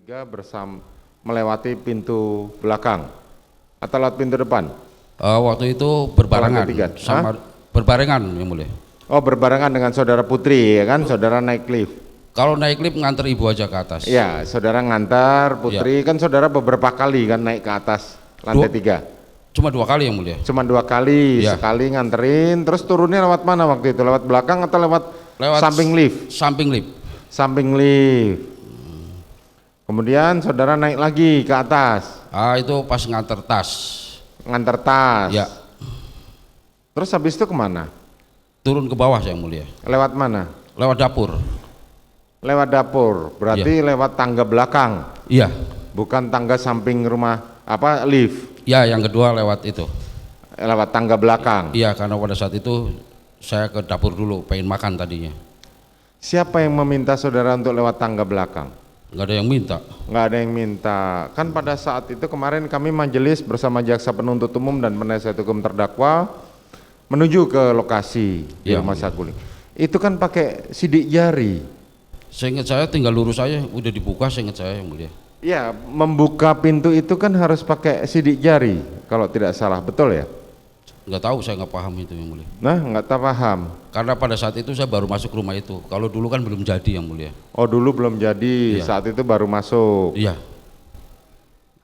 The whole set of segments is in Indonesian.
3 melewati pintu belakang atau lewat pintu depan? Waktu itu berbarengan sama berbarengan yang mulia. Oh, berbarengan dengan saudara Putri ya kan? Saudara naik lift. Kalau naik lift nganter ibu aja ke atas. Ya, saudara ngantar Putri kan saudara beberapa kali kan naik ke atas lantai 3. Cuma 2 kali yang mulia. Cuma 2 kali, ya. Sekali nganterin, terus turunnya lewat mana waktu itu? Lewat belakang atau lewat samping lift? Samping lift. Samping lift. Kemudian saudara naik lagi ke atas. Itu pas nganter tas. Nganter tas. Ya. Terus habis itu kemana? Turun ke bawah yang mulia. Lewat mana? Lewat dapur. Lewat dapur, berarti lewat tangga belakang. Iya. Bukan tangga samping rumah lift. Ya, yang kedua lewat itu. Lewat tangga belakang. Iya, karena pada saat itu saya ke dapur dulu, pengen makan tadinya. Siapa yang meminta saudara untuk lewat tangga belakang? Nggak ada yang minta. Nggak ada yang minta. Kan pada saat itu kemarin kami majelis bersama jaksa penuntut umum dan penasihat hukum terdakwa menuju ke lokasi di rumah Saguling. Itu kan pakai sidik jari. Seingat saya tinggal lurus aja, udah dibuka seingat saya yang mulia. Ya, membuka pintu itu kan harus pakai sidik jari kalau tidak salah, betul ya? Nggak tahu, saya nggak paham itu yang mulia. Nah, nggak tahu paham. Karena pada saat itu saya baru masuk rumah itu. Kalau dulu kan belum jadi yang mulia. Oh, dulu belum jadi, saat itu baru masuk. Iya.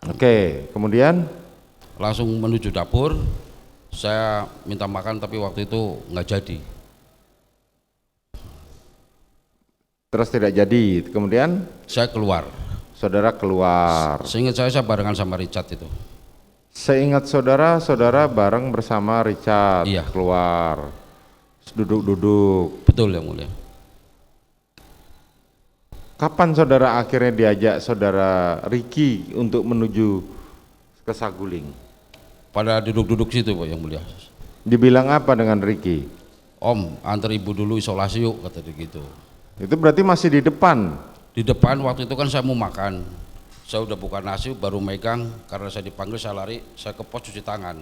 Oke, kemudian langsung menuju dapur. Saya minta makan tapi waktu itu nggak jadi. Terus tidak jadi. Kemudian saya keluar. Saudara keluar. Seingat saya barengan sama Richard itu. Seingat saudara bareng bersama Richard keluar, duduk-duduk. Betul yang mulia. Kapan saudara akhirnya diajak saudara Ricky untuk menuju ke Saguling? Pada duduk-duduk situ Pak yang mulia. Dibilang apa dengan Ricky? Om, antar ibu dulu isolasi yuk, kata dia gitu. Itu berarti masih di depan? Di depan, waktu itu kan saya mau makan. Saya udah buka nasi, baru megang, karena saya dipanggil saya lari, saya ke pos cuci tangan.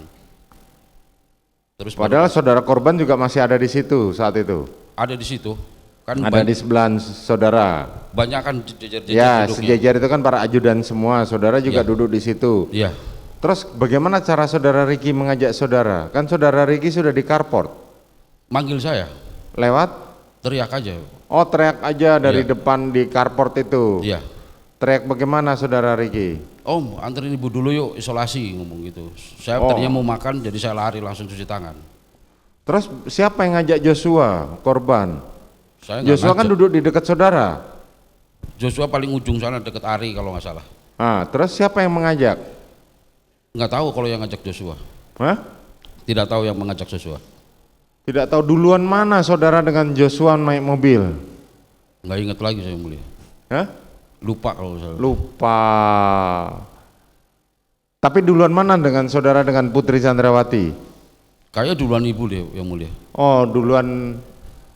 Terus padahal saudara korban juga masih ada di situ saat itu? Ada di situ. Kan ada di sebelah saudara? Banyak kan jejer-jejer ya, duduknya. sejajar itu kan para ajudan semua, saudara juga duduk di situ. Iya. Terus bagaimana cara saudara Ricky mengajak saudara? Kan saudara Ricky sudah di carport. Manggil saya. Lewat? Teriak aja. Oh, teriak aja dari depan di carport itu? Iya. Teriak bagaimana saudara Ricky? Om, anterin ibu dulu yuk isolasi, ngomong gitu. Saya tadinya mau makan, jadi saya lari langsung cuci tangan. Terus siapa yang ngajak Joshua, korban? Joshua kan duduk di dekat saudara. Joshua paling ujung sana, dekat Ari kalau nggak salah. Terus siapa yang mengajak? Nggak tahu kalau yang ngajak Joshua. Hah? Tidak tahu yang mengajak Joshua. Tidak tahu duluan mana saudara dengan Joshua naik mobil? Nggak ingat lagi saya mulia. Hah? Lupa kalau salah. Lupa. Tapi duluan mana dengan saudara dengan Putri Chandrawati? Kayaknya duluan ibu deh yang mulia. Oh, duluan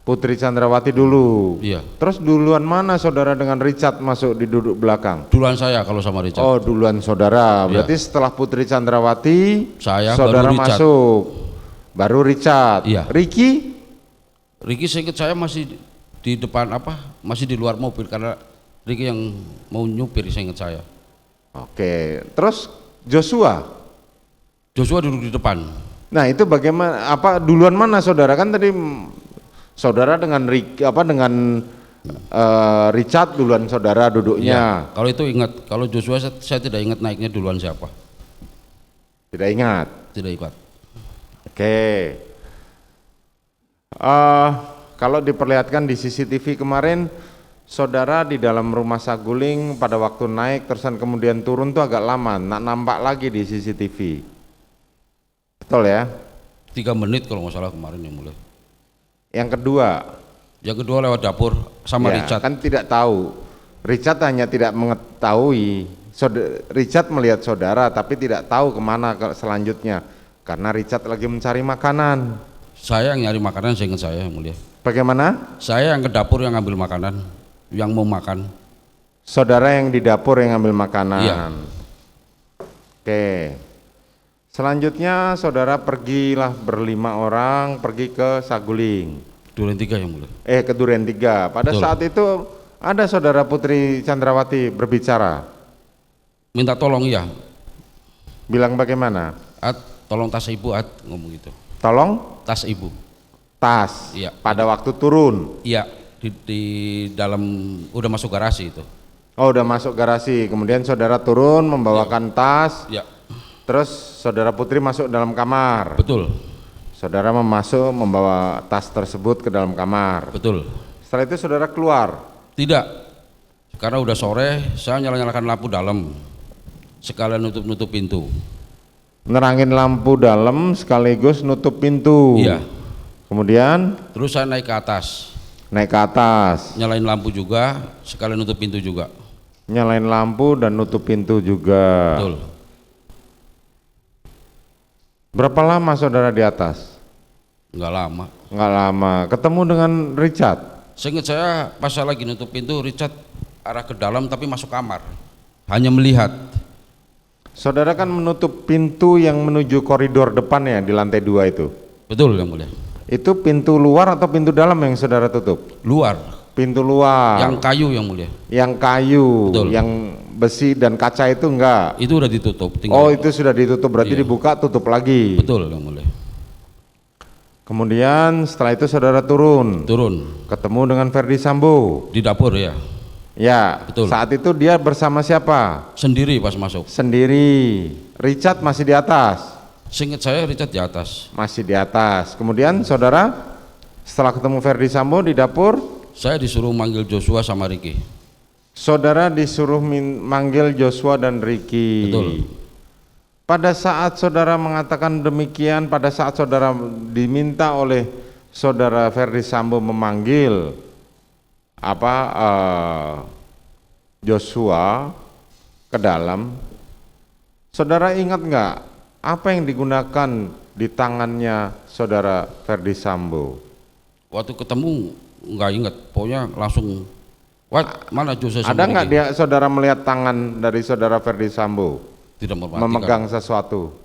Putri Chandrawati dulu. Iya. Terus duluan mana saudara dengan Richard masuk di duduk belakang? Duluan saya kalau sama Richard. Oh, duluan saudara. Berarti setelah Putri Chandrawati, saudara baru masuk. Baru Richard. Iya. Ricky seingat saya masih di depan masih di luar mobil karena Ricky yang mau nyupir seingat saya. Oke, terus Joshua duduk di depan. Nah, itu bagaimana? Duluan mana saudara? Kan tadi saudara dengan Richard duluan saudara duduknya. Ya, kalau itu ingat. Kalau Joshua saya tidak ingat naiknya duluan siapa. Tidak ingat. Tidak ingat. Oke. Kalau diperlihatkan di CCTV kemarin, saudara di dalam rumah Saguling pada waktu naik terus kemudian turun tuh agak lama, nampak lagi di CCTV. Betul ya? 3 menit kalau nggak salah kemarin yang mulai. Yang kedua lewat dapur sama Richard. Kan tidak tahu. Richard hanya tidak mengetahui. Richard melihat saudara tapi tidak tahu kemana selanjutnya karena Richard lagi mencari makanan. Saya yang nyari makanan, seingat saya yang mulia. Bagaimana? Saya yang ke dapur yang ngambil makanan, yang mau makan. Saudara yang di dapur yang ngambil makanan. Iya. Oke. Selanjutnya saudara pergilah berlima orang pergi ke Saguling. Duren 3 yang mulia. Ke Duren 3. Pada saat itu ada saudara Putri Chandrawati berbicara. minta tolong ya. Bilang bagaimana? Tolong tas ibu, ngomong gitu. Tolong? Tas ibu. Tas? Iya. Pada waktu turun? Iya, di dalam, udah masuk garasi itu. Oh, udah masuk garasi, kemudian saudara turun membawakan tas. Iya. Terus saudara Putri masuk dalam kamar. Betul. Saudara membawa tas tersebut ke dalam kamar. Betul. Setelah itu saudara keluar? Tidak, karena udah sore, saya nyalakan lampu dalam, sekalian nutup pintu. Nerangin lampu dalam sekaligus nutup pintu. Iya. Kemudian? Terus saya naik ke atas. Naik ke atas. Nyalain lampu juga, sekalian nutup pintu juga. Nyalain lampu dan nutup pintu juga. Betul. Berapa lama saudara di atas? Enggak lama. Enggak lama. Ketemu dengan Richard? Seingat saya pas saya lagi nutup pintu, Richard arah ke dalam tapi masuk kamar, hanya melihat. Saudara kan menutup pintu yang menuju koridor depan ya di lantai 2 itu? Betul yang mulia. Itu pintu luar atau pintu dalam yang saudara tutup? Luar. Pintu luar. Yang kayu yang mulia. Yang kayu. Betul. Yang besi dan kaca itu enggak? Itu udah ditutup. Oh, itu sudah ditutup, berarti iya. Dibuka tutup lagi. Betul yang mulia. Kemudian setelah itu saudara turun. Ketemu dengan Ferdi Sambo di dapur ya. Ya. Betul. Saat itu dia bersama siapa? Sendiri pas masuk. Sendiri. Richard masih di atas? Seingat saya Richard di atas. Masih di atas. Kemudian saudara setelah ketemu Ferdi Sambo di dapur, saya disuruh manggil Joshua sama Ricky. Saudara disuruh manggil Joshua dan Ricky. Betul. Pada saat saudara mengatakan demikian, pada saat saudara diminta oleh saudara Ferdi Sambo memanggil Joshua ke dalam, saudara ingat nggak apa yang digunakan di tangannya saudara Ferdi Sambo? Waktu ketemu nggak ingat, pokoknya langsung, mana Joshua? Ada nggak dia saudara melihat tangan dari saudara Ferdi Sambo? Tidak memperhatikan. Memegang sesuatu?